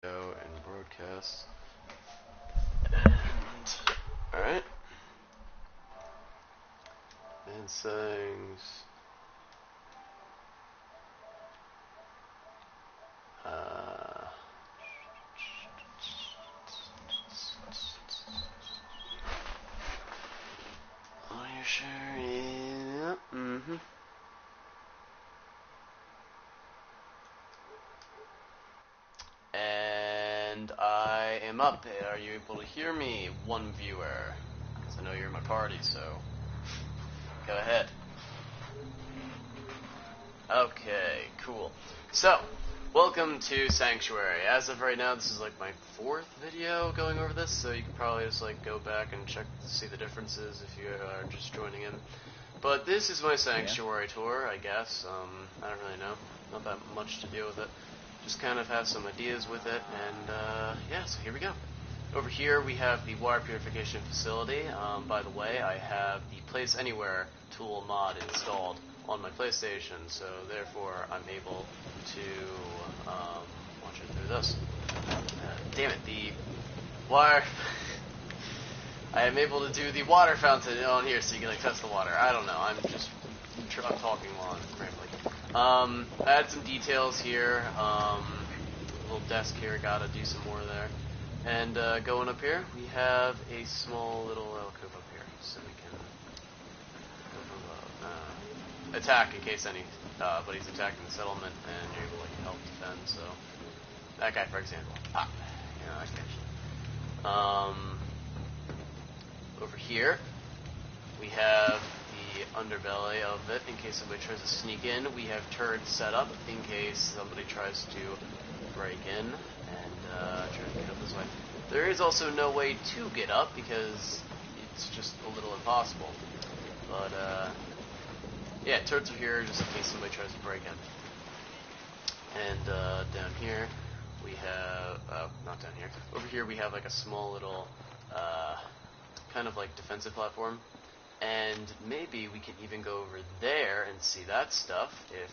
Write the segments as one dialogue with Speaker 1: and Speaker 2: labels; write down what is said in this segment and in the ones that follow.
Speaker 1: And broadcast. And alright. And settings. Are you sure? Yeah. And I am up. Are you able to hear me? One viewer. Because I know you're in my party, so go ahead. Okay, cool. So, welcome to Sanctuary. As of right now, this is like my 4th video going over this, so you can probably just like go back and check to see the differences if you are just joining in. But this is my Sanctuary tour, I guess. I don't really know. Not that much to do with it. Just kind of have some ideas with it, and yeah, so here we go. Over here we have the water purification facility. By the way, I have the Place Anywhere tool mod installed on my PlayStation, so therefore I'm able to watch it through this. Damn it, the water... I am able to do the water fountain on here, so you can like test the water. I don't know, I'm talking while I'm rambling. I had some details here, little desk here, gotta do some more there. And going up here, we have a small little alcove up here, so we can attack in case anybody's attacking the settlement, and you're able to like, help defend. So that guy, for example, that guy. Over here, we have the underbelly of it in case somebody tries to sneak in. We have turrets set up in case somebody tries to break in and try to get up this way. There is also no way to get up because it's just a little impossible. But yeah, turrets are here just in case somebody tries to break in. And down here we have, not down here, over here we have like a small little kind of like defensive platform. And maybe we can even go over there and see that stuff if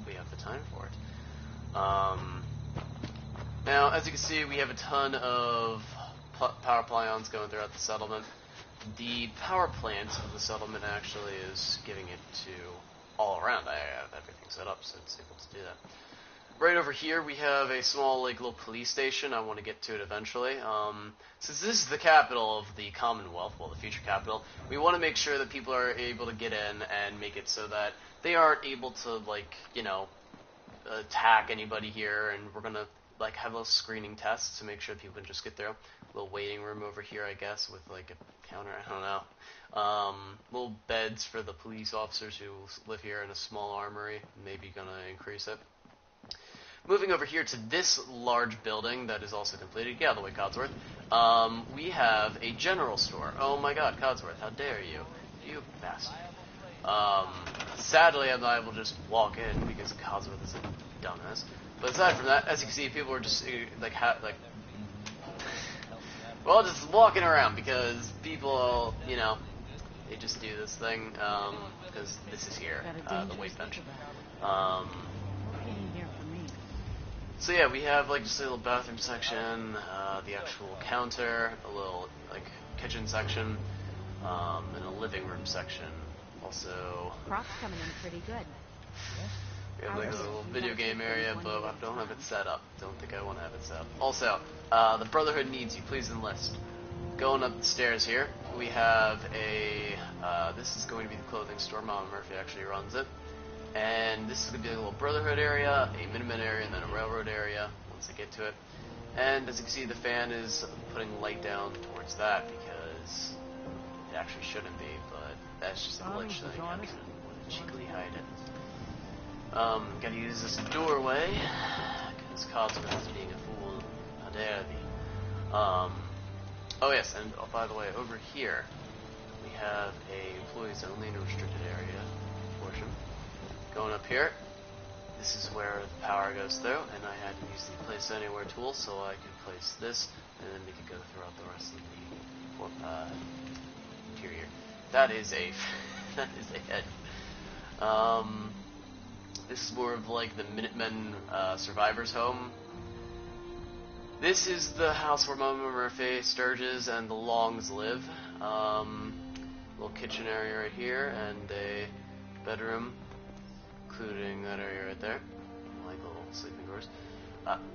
Speaker 1: we have the time for it. Now, as you can see, we have a ton of power plants going throughout the settlement. The power plant of the settlement actually is giving it to all around. I have everything set up, so it's able to do that. Right over here, we have a small, like, little police station. I want to get to it eventually. Since this is the capital of the Commonwealth, well, the future capital, we want to make sure that people are able to get in and make it so that they aren't able to, like, you know, attack anybody here, and we're going to like have little screening tests to make sure people can just get through. Little waiting room over here, I guess, with like a counter, I don't know. Little beds for the police officers who live here in a small armory, maybe gonna increase it. Moving over here to this large building that is also completed, get out of the way, Codsworth. We have a general store. Oh my god, Codsworth, how dare you? You bastard. Sadly, I'm not able to just walk in because Codsworth is a dumbass. But aside from that, as you can see, people are just well, just walking around because people, you know, they just do this thing because this is here, the weight bench. So yeah, we have like just a little bathroom section, the actual counter, a little like kitchen section, and a living room section. Also,
Speaker 2: Crops coming in pretty good.
Speaker 1: we have like a little video game area, but I don't have it set up. Don't think I want to have it set up. Also, the Brotherhood needs you. Please enlist. Going up the stairs here, we have a, this is going to be the clothing store. Mama Murphy actually runs it. And this is going to be a little Brotherhood area, a Minutemen area, and then a Railroad area once they get to it. And as you can see, the fan is putting light down towards that because it actually shouldn't be, but that's just a glitch thing. I'm going to cheekily hide it. Gotta use this doorway, because Codsworth is being a fool. How dare thee. Oh yes, and oh, by the way, over here, we have a employees only and restricted area portion. Going up here, this is where the power goes through, and I had to use the Place Anywhere tool so I could place this, and then we could go throughout the rest of the interior. That is a, that is a head. This is more of like the Minutemen survivor's home. This is the house where Mama Murphy, Sturgis, and the Longs live. Little kitchen area right here, and a bedroom, including that area right there. Like little sleeping quarters.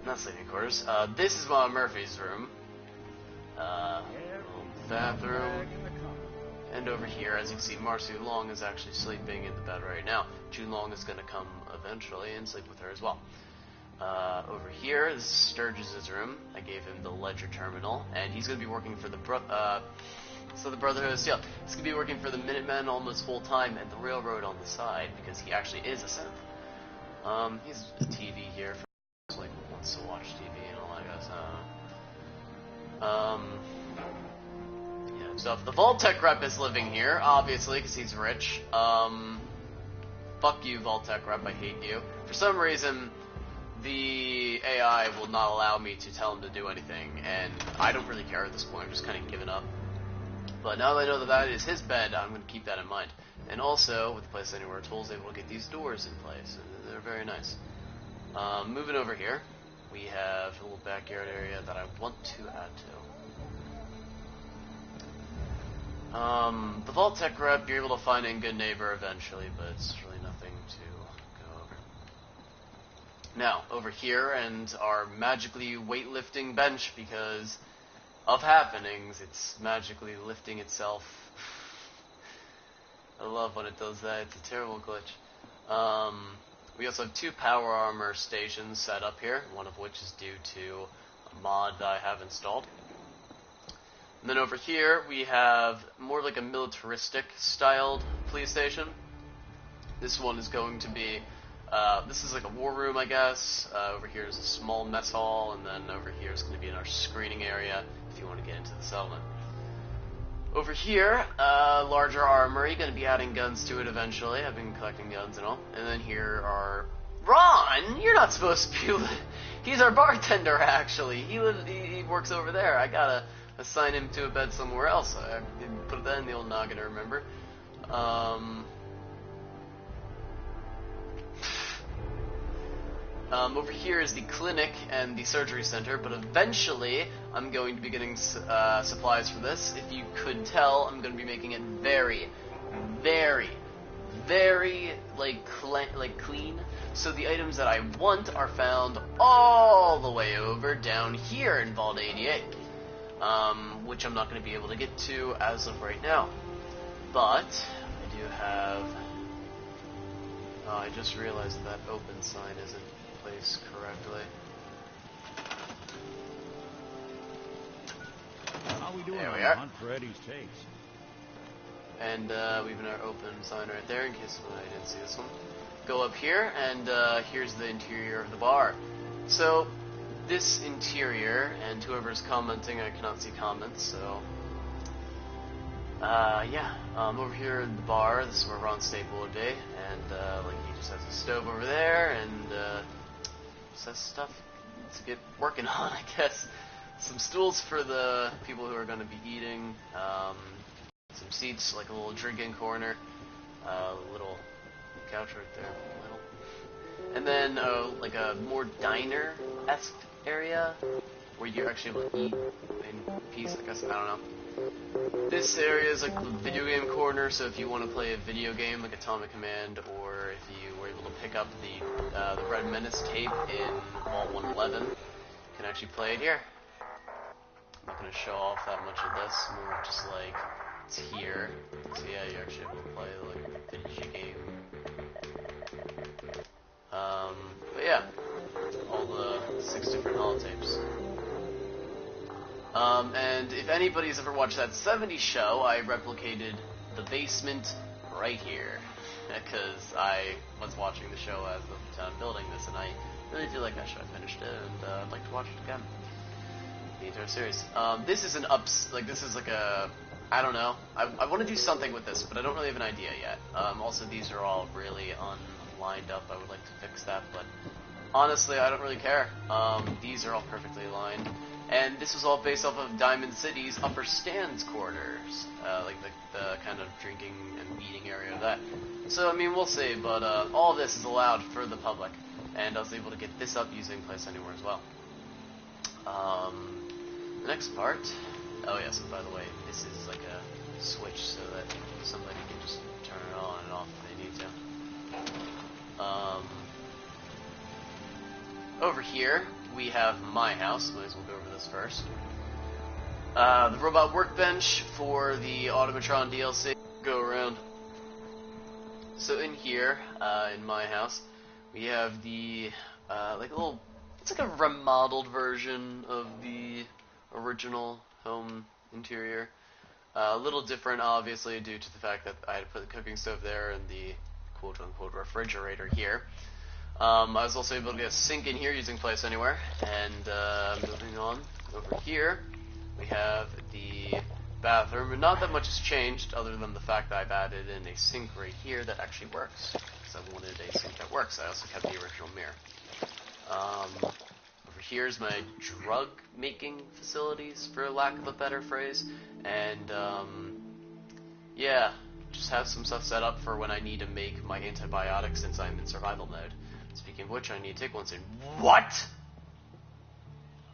Speaker 1: Not sleeping quarters. This is Mama Murphy's room. Little bathroom. And over here, as you can see, Marcy Long is actually sleeping in the bed right now. June Long is going to come eventually and sleep with her as well. Over here, this is Sturgis' room. I gave him the ledger terminal, and he's going to be working for the Brotherhood of Steel. He's going to be working for the Minutemen almost full time, and the Railroad on the side, because he actually is a synth. He's a TV here for like wants to watch TV and all that guys. Yeah, so the Vault-Tec rep is living here, obviously, because he's rich. Fuck you, Vault-Tec rep, I hate you. For some reason, the AI will not allow me to tell him to do anything, and I don't really care at this point. I'm just kind of giving up. But now that I know that that is his bed, I'm going to keep that in mind. And also, with the Place Anywhere tools, able to get these doors in place. And they're very nice. Moving over here, we have a little backyard area that I want to add to. The Vault-Tec rep, you're able to find in Good Neighbor eventually, but it's really nothing to go over. Now, over here, and our magically weightlifting bench, because of happenings, it's magically lifting itself. I love when it does that. It's a terrible glitch. We also have 2 power armor stations set up here, one of which is due to a mod that I have installed. And then over here, we have more like a militaristic styled police station. This one is going to be, this is like a war room, I guess. Over here is a small mess hall, and then over here is going to be our screening area if you want to get into the settlement. Over here, larger armory, going to be adding guns to it eventually. I've been collecting guns and all. And then here are... Ron! You're not supposed to be able to... He's our bartender, actually. He works over there. I gotta assign him to a bed somewhere else. I didn't put that in the old noggin, I remember. Over here is the clinic and the surgery center, but eventually I'm going to be getting supplies for this. If you could tell, I'm going to be making it very, very, very clean. So the items that I want are found all the way over down here in Vault 88, which I'm not going to be able to get to as of right now. But I do have... I just realized that open sign isn't placed correctly.
Speaker 2: How we doing
Speaker 1: there we
Speaker 2: on
Speaker 1: are.
Speaker 2: the hunt for Eddie's tapes?
Speaker 1: And we have our open sign right there in case I didn't see this one. Go up here, and here's the interior of the bar. So this interior, and whoever's commenting, I cannot see comments, so yeah. Over here in the bar, this is where Ron Staple would be, and like he just has a stove over there, and just has stuff to get working on, I guess. Some stools for the people who are going to be eating, some seats, like a little drinking corner, little couch right there, little. And then like a more diner-esque area where you're actually able to eat in peace, I guess. I don't know. This area is like the video game corner, so if you want to play a video game like Atomic Command, or if you were able to pick up the Red Menace tape in Vault 111, you can actually play it here. I'm not going to show off that much of this, more just like it's here. So yeah, you're actually able to play like a video game. But yeah, all the 6 different holotapes. And if anybody's ever watched that 70s show, I replicated the basement right here. Because I was watching the show as the time building this, and I really feel like I should have finished it, and I'd like to watch it again. The entire series. This is this is like a, I don't know. I want to do something with this, but I don't really have an idea yet. Also, these are all really unlined up. I would like to fix that, but honestly, I don't really care. These are all perfectly aligned. And this was all based off of Diamond City's upper stands quarters, like the kind of drinking and eating area of that. So, I mean, we'll see, but all of this is allowed for the public, and I was able to get this up using Place Anywhere as well. The next part. Oh yes, and by the way, this is like a switch so that somebody can just turn it on and off if they need to. Over here, we have my house. Might as well go over this first. The robot workbench for the Automatron DLC. Go around. So in here, in my house, we have the, like a little, it's like a remodeled version of the original home interior. A little different, obviously, due to the fact that I had to put the cooking stove there and the quote-unquote refrigerator here. I was also able to get a sink in here using Place Anywhere. And moving on, over here, we have the bathroom. And not that much has changed, other than the fact that I've added in a sink right here that actually works. Because I wanted a sink that works. I also kept the original mirror. Over here's my drug-making facilities, for lack of a better phrase. And, yeah, just have some stuff set up for when I need to make my antibiotics since I'm in survival mode. Speaking of which, I need to take one soon. What?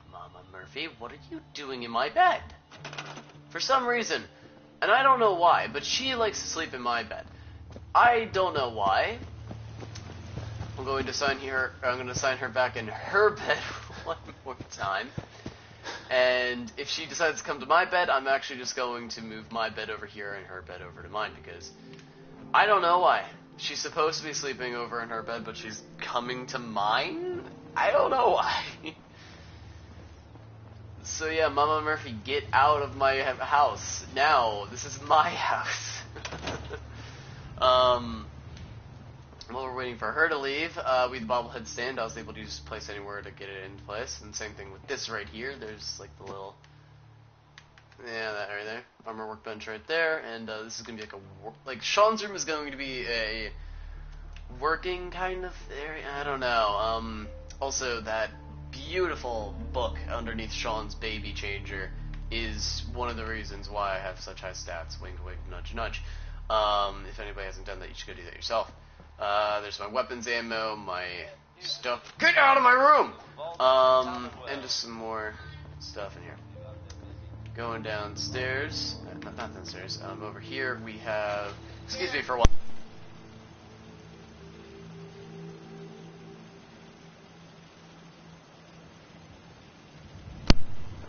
Speaker 1: Mama Murphy, what are you doing in my bed? For some reason, and I don't know why, but she likes to sleep in my bed. I don't know why. I'm going to sign her back in her bed one more time. And if she decides to come to my bed, I'm actually just going to move my bed over here and her bed over to mine, because I don't know why. She's supposed to be sleeping over in her bed, but she's coming to mine? I don't know why. So yeah, Mama Murphy, get out of my house. Now, this is my house. While we're waiting for her to leave, we have the bobblehead stand. I was able to use Place Anywhere to get it into place. And same thing with this right here. There's like the little, yeah, that right there. Armor workbench right there. And this is going to be like Sean's room is going to be a working kind of area. I don't know. Also, that beautiful book underneath Sean's baby changer is one of the reasons why I have such high stats. Wink, wink, nudge, nudge. If anybody hasn't done that, you should go do that yourself. There's my weapons ammo, my stuff. Get out of my room! And just some more stuff in here. Going downstairs. Not downstairs. Over here we have. Excuse me for a while.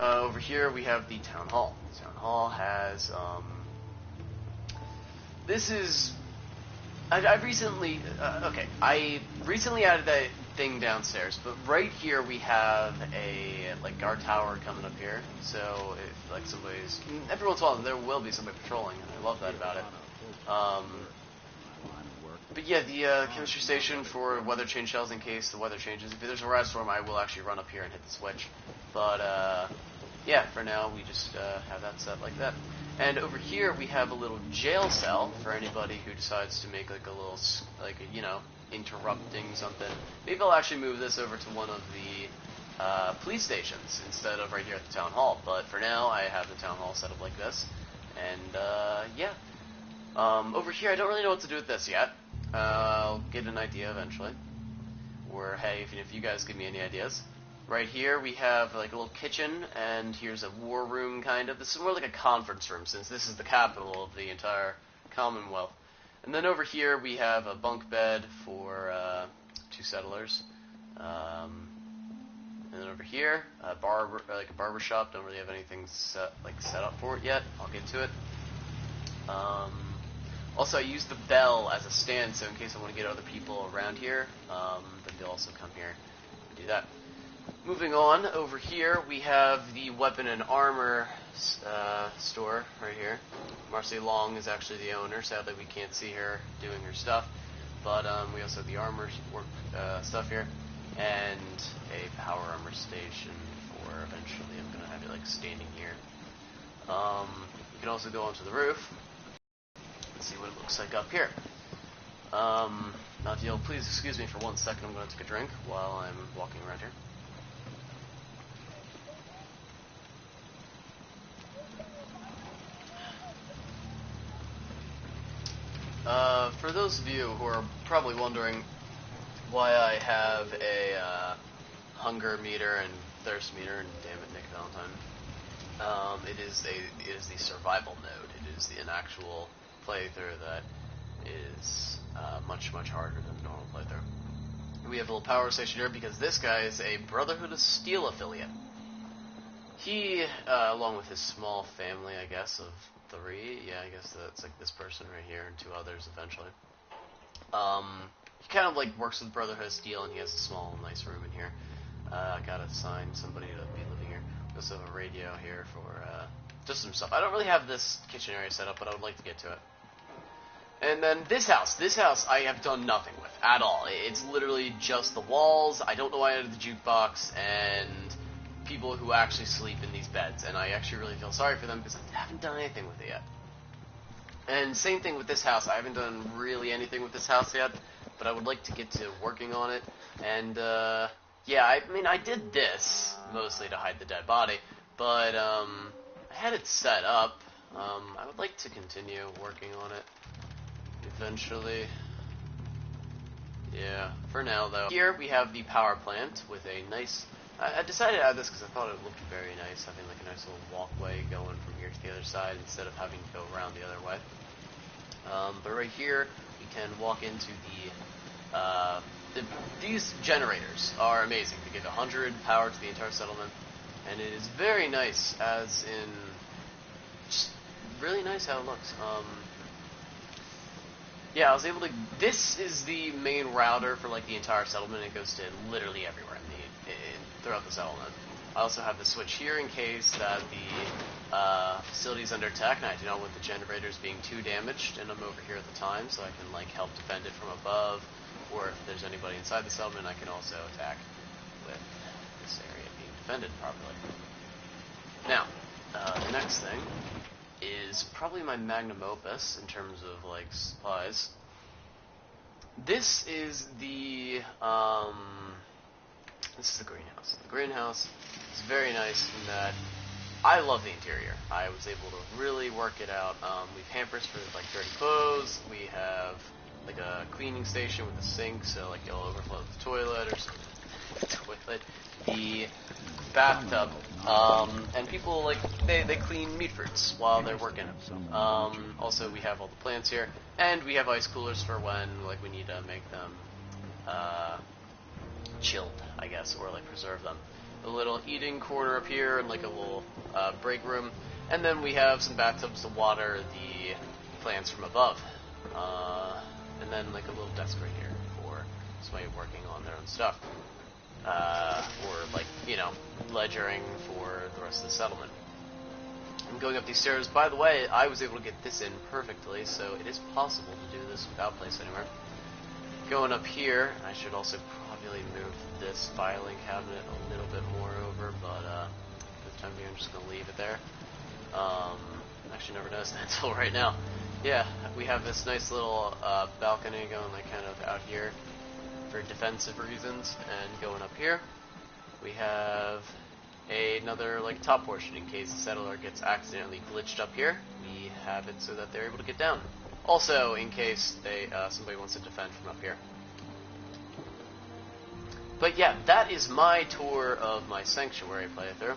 Speaker 1: Over here we have the town hall. The town hall has, this is, I recently added that thing downstairs, but right here we have a, like, guard tower coming up here, so if, like, every once in a while there will be somebody patrolling, and I love that about it. But yeah, the chemistry station for weather change shells in case the weather changes. If there's a rise storm, I will actually run up here and hit the switch. But, yeah, for now, we just have that set like that. And over here, we have a little jail cell for anybody who decides to make, like, a little, like, you know, interrupting something. Maybe I'll actually move this over to one of the police stations instead of right here at the town hall. But for now, I have the town hall set up like this. And, yeah. Over here, I don't really know what to do with this yet. I'll get an idea eventually. Or, hey, if you guys give me any ideas. Right here, we have, like, a little kitchen, and here's a war room, kind of. This is more like a conference room, since this is the capital of the entire Commonwealth. And then over here, we have a bunk bed for 2 settlers. And then over here, a barber shop. Don't really have anything set up for it yet. I'll get to it. Also, I use the bell as a stand, so in case I want to get other people around here, then they'll also come here and do that. Moving on, over here, we have the weapon and armor store right here. Marcy Long is actually the owner. Sadly, we can't see her doing her stuff. But we also have the armor work stuff here. And a power armor station for eventually I'm going to have it, like, standing here. You can also go onto the roof. See what it looks like up here. Now, if you'll please excuse me for 1 second, I'm going to take a drink while I'm walking around here. For those of you who are probably wondering why I have a hunger meter and thirst meter, and damn it, Nick Valentine. It is the survival mode. It is an actual playthrough that is much harder than the normal playthrough. We have a little power station here because this guy is a Brotherhood of Steel affiliate. He, along with his small family, I guess, of 3, yeah, I guess that's like this person right here and 2 others eventually. He kind of like works with Brotherhood of Steel, and he has a small, nice room in here. Gotta assign somebody to be living here. We also have a radio here for just some stuff. I don't really have this kitchen area set up, but I would like to get to it. And then this house I have done nothing with at all. It's literally just the walls. I don't know why I added the jukebox and people who actually sleep in these beds, and I actually really feel sorry for them because I haven't done anything with it yet. And same thing with this house. I haven't done really anything with this house yet, but I would like to get to working on it. And yeah, I mean, I did this mostly to hide the dead body, but I had it set up. I would like to continue working on it eventually. Yeah, for now though. Here we have the power plant with a nice... I decided to add this because I thought it looked very nice, having like a nice little walkway going from here to the other side instead of having to go around the other way. But right here, we can walk into these generators are amazing. They give 100 power to the entire settlement, and it is very nice, as in just really nice how it looks. Yeah, I was able to... This is the main router for like the entire settlement. It goes to literally everywhere throughout the settlement. I also have the switch here in case that the facility is under attack, and I do not want the generators being too damaged, and I'm over here at the time, so I can like help defend it from above, or if there's anybody inside the settlement, I can also attack with this area being defended properly. Now, the next thing is probably my magnum opus in terms of like supplies. This is the greenhouse. The greenhouse is very nice in that I love the interior. I was able to really work it out. We have hampers for like dirty clothes. We have like a cleaning station with a sink, so like it'll overflow the toilet or something. Toilet. The bathtub. And people like they clean meat fruits while they're working. Also we have all the plants here, and we have ice coolers for when like we need to make them chilled, I guess, or like preserve them. A little eating corner up here, and like a little break room, and then we have some bathtubs to water the plants from above, and then like a little desk right here for somebody working on their own stuff, or like, you know, ledgering for the rest of the settlement. I'm going up these stairs. By the way, I was able to get this in perfectly, so it is possible to do this without place anywhere. Going up here, I should also probably move this filing cabinet a little bit more over, but for the time being, I'm just going to leave it there. Actually never noticed that until right now. Yeah, we have this nice little balcony going like kind of out here for defensive reasons, and going up here, we have another like top portion in case the settler gets accidentally glitched up here. We have it so that they're able to get down. Also, in case they somebody wants to defend from up here. But yeah, that is my tour of my Sanctuary playthrough.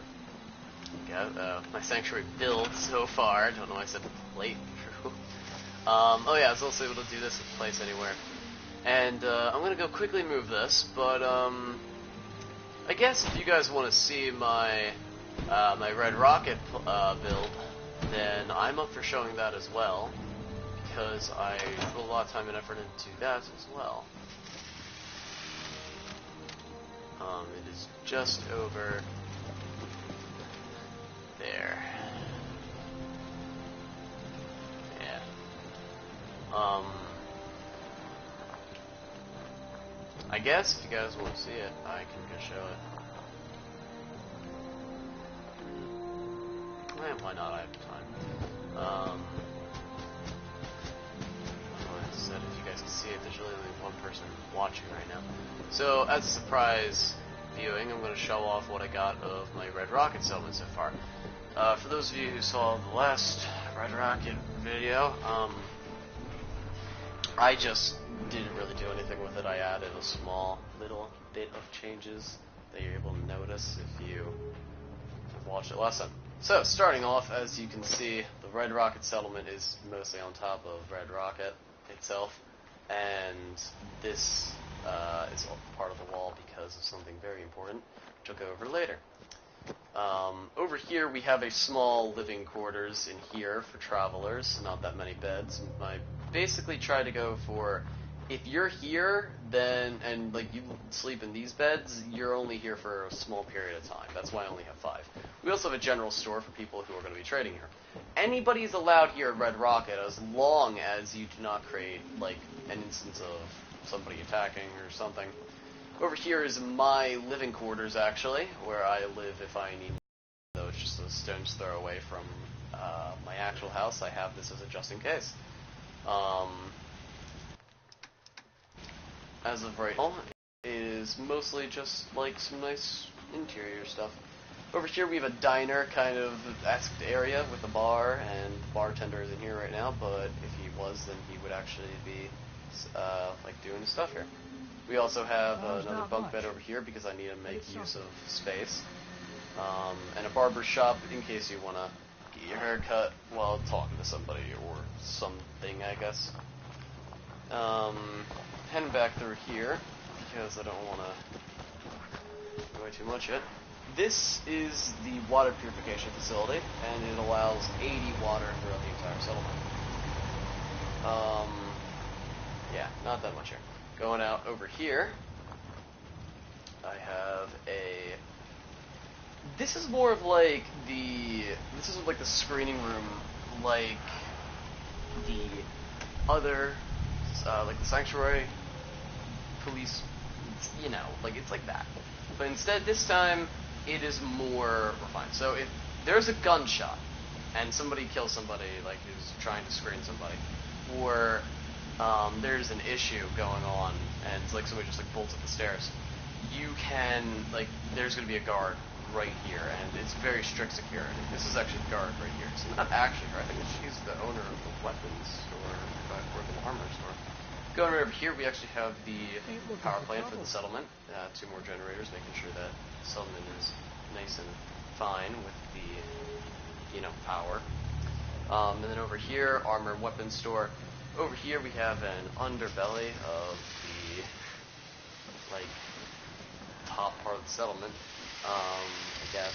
Speaker 1: Okay, my Sanctuary build so far. I don't know why I said playthrough. Oh yeah, I was also able to do this with Place Anywhere. And I'm going to go quickly move this, but I guess if you guys want to see my my Red Rocket build, then I'm up for showing that as well, because I put a lot of time and effort into that as well. It is just over there. Yeah. I guess if you guys want to see it, I can go show it. Why not? I have time. Like I said, if you guys can see it, there's really only one person watching right now. So, as a surprise viewing, I'm going to show off what I got of my Red Rocket settlement so far. For those of you who saw the last Red Rocket video, I just didn't really do anything with it. I added a small little bit of changes that you're able to notice if you watched it last time. So, starting off, as you can see, the Red Rocket settlement is mostly on top of Red Rocket itself, and this is part of the wall because of something very important, which I'll go over later. Over here we have a small living quarters in here for travelers, not that many beds. I basically try to go for, if you're here, then, and like you sleep in these beds, you're only here for a small period of time. That's why I only have 5. We also have a general store for people who are going to be trading here. Anybody's allowed here at Red Rocket as long as you do not create, like, an instance of somebody attacking or something. Over here is my living quarters, actually, where I live if I need, though it's just a stone's throw away from my actual house. I have this as a just in case. As of right now, it is mostly just like some nice interior stuff. Over here we have a diner kind of esque area with a bar, and the bartender is in here right now, but if he was, then he would actually be like doing his stuff here. We also have another bunk bed over here because I need to make use of space. And a barber shop in case you want to get your hair cut while talking to somebody or something, I guess. Heading back through here because I don't want to go away too much yet. This is the water purification facility, and it allows 80 water throughout the entire settlement. Yeah, not that much here. Going out over here, I have a... This is more of like the... This is like the screening room, like the other, like the Sanctuary Police, you know, like it's like that. But instead, this time, it is more refined. So if there's a gunshot, and somebody kills somebody, like who's trying to screen somebody, or there's an issue going on, and it's like somebody just like bolts up the stairs, you can, like, there's going to be a guard right here, and it's very strict security. This is actually the guard right here. So not actually her, I think she's the owner of the weapons store, or the armor store. Going right over here, we actually have the power plant for the settlement. 2 more generators, making sure that the settlement is nice and fine with the, you know, power. And then over here, armor and weapons store. Over here, we have an underbelly of the, like, top part of the settlement, I guess.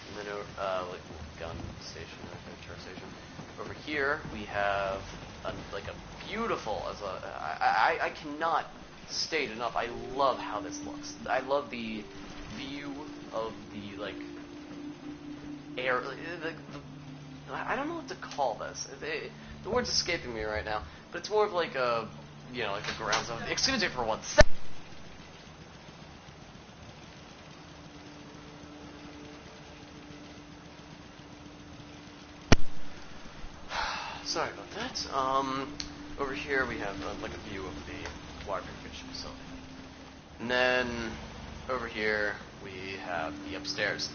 Speaker 1: And then, like, gun station, like a char station. Over here, we have like a beautiful, I cannot state enough, I love how this looks. I love the view of the, like, air, I don't know what to call this. The word's escaping me right now, but it's more of like a, you know, like a ground zone. Excuse me for 1 second. Sorry about that. Over here we have like a view of the water purification facility. And then over here we have the upstairs.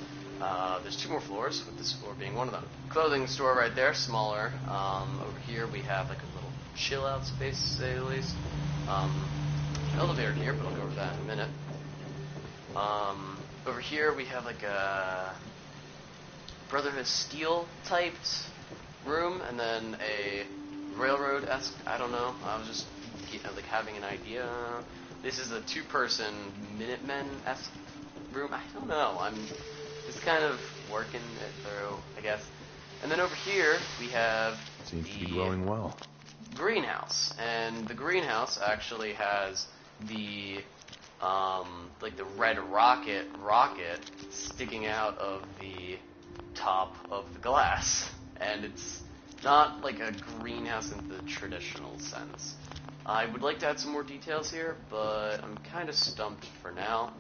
Speaker 1: There's 2 more floors, with this floor being one of them. Clothing store right there, smaller. Over here we have like a little chill out space, to say the least. Elevator here, but I'll go over that in a minute. Over here we have like a Brotherhood Steel typed room, and then a railroad-esque, I don't know, I was just like having an idea. This is a 2-person Minutemen-esque room, I don't know, I'm just kind of working it through, I guess. And then over here, we have
Speaker 3: Seems to be growing well.
Speaker 1: greenhouse, and the greenhouse actually has the, like the red rocket sticking out of the top of the glass. And it's not like a greenhouse in the traditional sense. I would like to add some more details here, but I'm kind of stumped for now.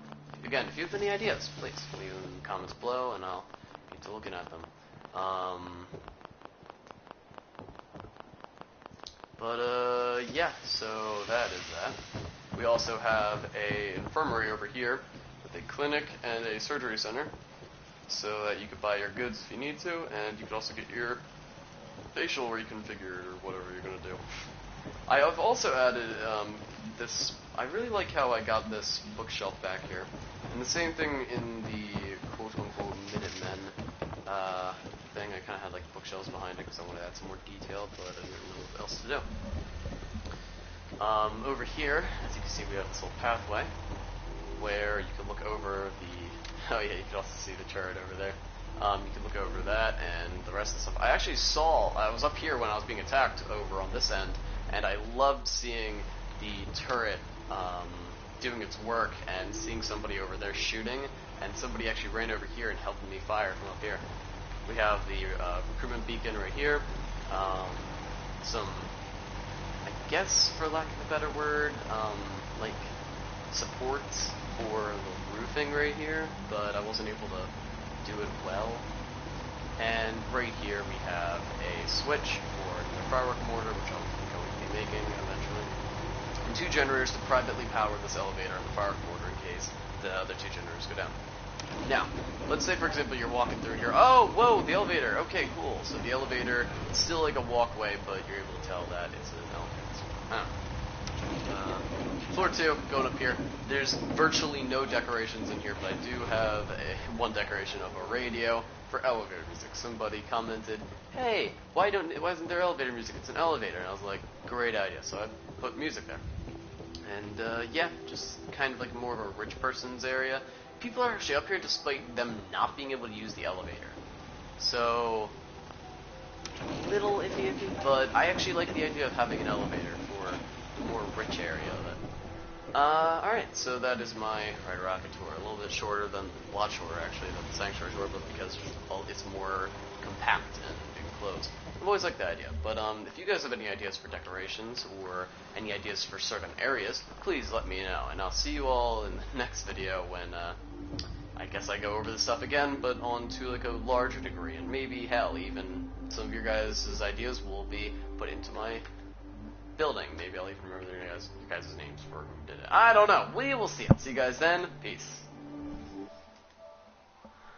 Speaker 1: Again, if you have any ideas, please leave them in the comments below, and I'll get to looking at them. Yeah, so that is that. We also have a infirmary over here with a clinic and a surgery center, so that you could buy your goods if you need to, and you could also get your facial reconfigured or whatever you're going to do. I have also added this, I really like how I got this bookshelf back here, and the same thing in the quote-unquote Minutemen eggshells behind it because I want to add some more detail, but I didn't know what else to do. Over here, as you can see, we have this little pathway where you can look over the... Oh yeah, you can also see the turret over there. You can look over that and the rest of the stuff. I actually saw... I was up here when I was being attacked over on this end, and I loved seeing the turret doing its work and seeing somebody over there shooting, and somebody actually ran over here and helped me fire from up here. We have the recruitment beacon right here. Some... I guess, for lack of a better word, like supports for the roofing right here, but I wasn't able to do it well. And right here we have a switch for the firework mortar, which I'm going to be making eventually, and 2 generators to privately power this elevator and the firework mortar in case the other 2 generators go down. Now, let's say, for example, you're walking through here. Oh, whoa, the elevator. Okay, cool. So the elevator, it's still like a walkway, but you're able to tell that it's an elevator. Floor 2, going up here. There's virtually no decorations in here, but I do have one decoration of a radio for elevator music. Somebody commented, "Hey, why isn't there elevator music? It's an elevator." And I was like, great idea. So I put music there. And yeah, just kind of like more of a rich person's area. People are actually up here despite them not being able to use the elevator. So, little iffy, but I actually like the idea of having an elevator for the more rich area of it. Alright, so that is my Red Rocket tour. A little bit shorter than, a lot shorter actually than the Sanctuary tour, but because it's more compact and enclosed. I've always liked the idea, but if you guys have any ideas for decorations or any ideas for certain areas, please let me know, and I'll see you all in the next video when I guess I go over this stuff again, but on to like a larger degree, and maybe, hell, even some of your guys' ideas will be put into my building. Maybe I'll even remember your guys' names for who did it. I don't know. We will see. I'll see you guys then. Peace.